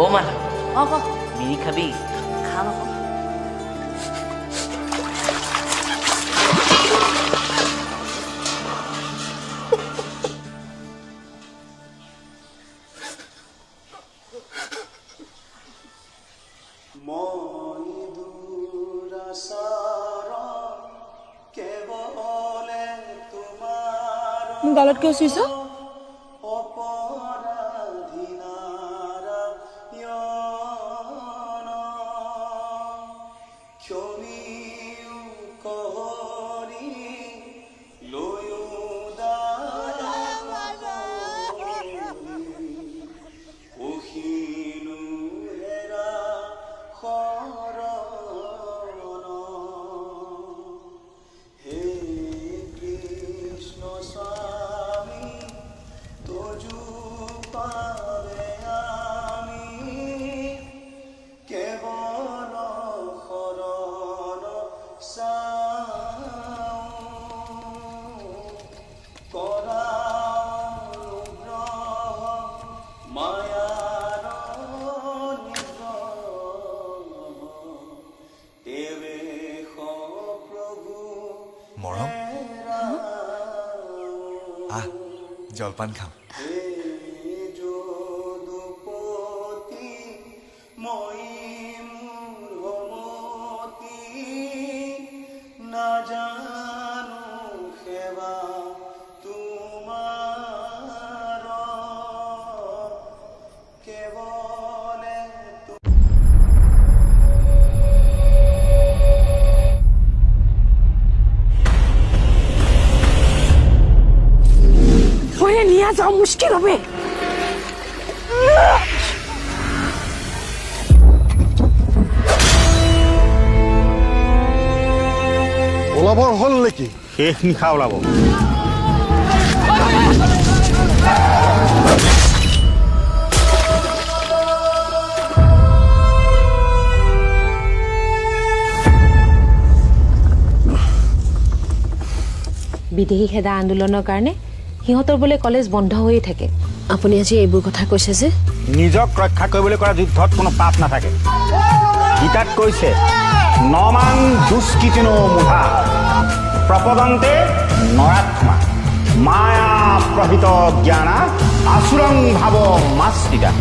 অ' মাধৱ অঁ ক মিনি খাবি? খাম আকৌ। মোৰ গালত কিয় চুইছ? মৰম আহ জলপান খাম। নিয়ে যাও, মুশকিল হবে। ওলাবৰ হ'ল নেকি? শেষ নিশা ওলাব। বিদেশী খেদা আন্দোলনৰ কাৰণে সিহঁতৰ বোলে কলেজ বন্ধ হৈয়ে থাকে। আপুনি আজি এইবোৰ কথা কৈছে যে? নিজক ৰক্ষা কৰিবলৈ কৰা যুদ্ধত কোনো পাপ নাথাকে। গীতাত কৈছে নমাং দুষ্কৃতিনো মুধা প্ৰপদন্তে নৰাত্মা মায়া প্ৰহিত জ্ঞানা আচুৰং ভাৱ মাস্তিতা।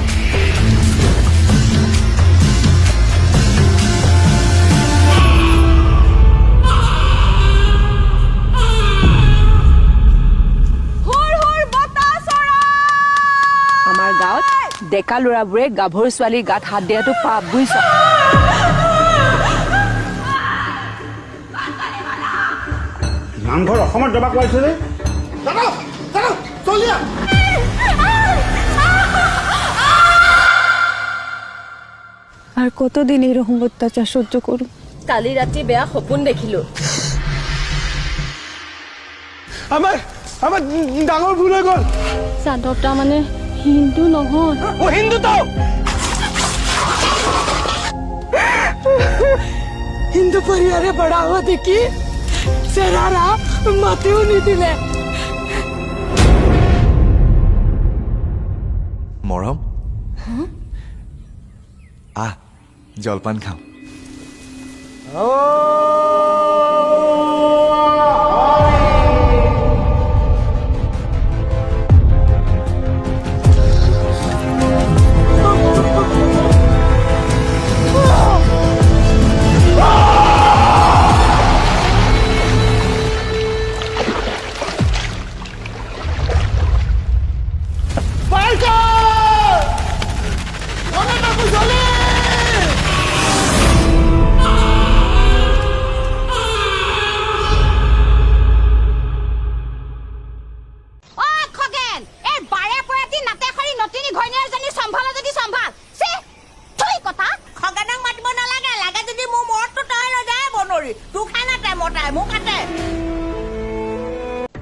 আমাৰ গাঁৱত ডেকা ল'ৰাবোৰে গাভৰু ছোৱালীৰ গাত হাত দিয়াটো পাপ, বুজিছ? নামঘৰ অসমত জবা কোৱাইছে যে আৰ কতদিন এৰকম অত্যাচাৰ সহ্য কৰুন? কালি ৰাতে বেয়া সপোন দেখিলো। আমাৰ ডাঙৰ ভুল হৈ গ'ল। যাদৱটা মানে হিন্দু নহয়। ও হিন্দু তো হিন্দু পৰিবাৰে বড়া হওয়া দেখি সেৰাৰা মাতেও নিদিলে। মৰম আহ জলপান খাম।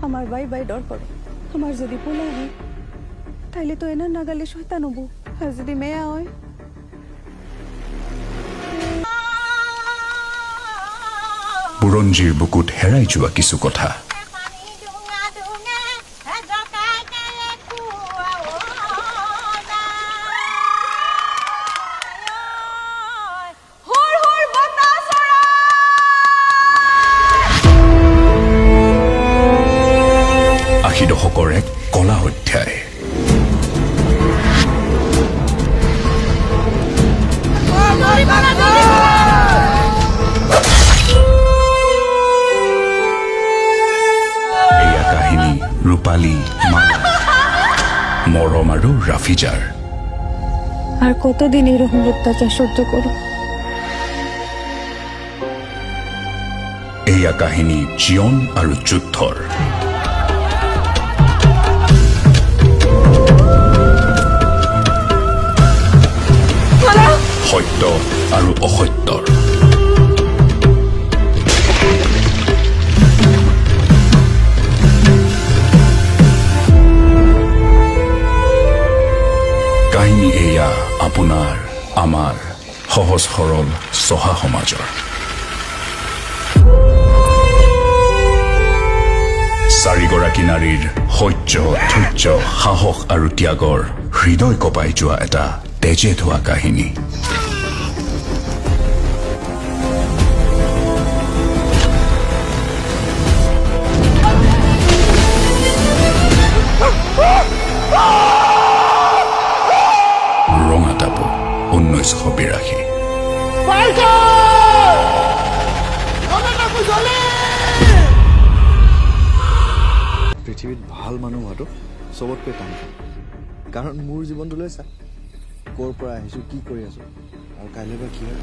আমার বাই বাই ডর পড়ে। আমার যদি পোলা হয় তাইলে তো এনার নাগালে শয়তান হবো, আর যদি মেয়া হয় বুৰঞ্জীৰ বুকুত হেৰাই যোৱা কিছু কথা আমাৰো ৰাফিজাৰ। আৰ কতদিন এৰকম অত্যাচাৰ সহ্য কৰো? এয়া কাহিনী জীৱন আৰু যুদ্ধৰ। সত্য আৰু অসত্যৰ। কাহিনী এয়া আপোনাৰ আমাৰ সহজ সৰল চহা সমাজৰ। চাৰিগৰাকী নাৰীৰ সহ্য, ধৈৰ্য, সাহস আৰু ত্যাগৰ হৃদয় কঁপাই যোৱা এটা তেজে ধোৱা কাহিনী। ৰঙা টাপু 1982। পৃথিৱীত ভাল মানুহ হোৱাটো চবতকৈ টান কাৰণ মোৰ জীৱনটোলৈ চা, ক'ৰ পৰা আহিছোঁ, কি কৰি আছোঁ আৰু কাইলৈ বা কি হয়।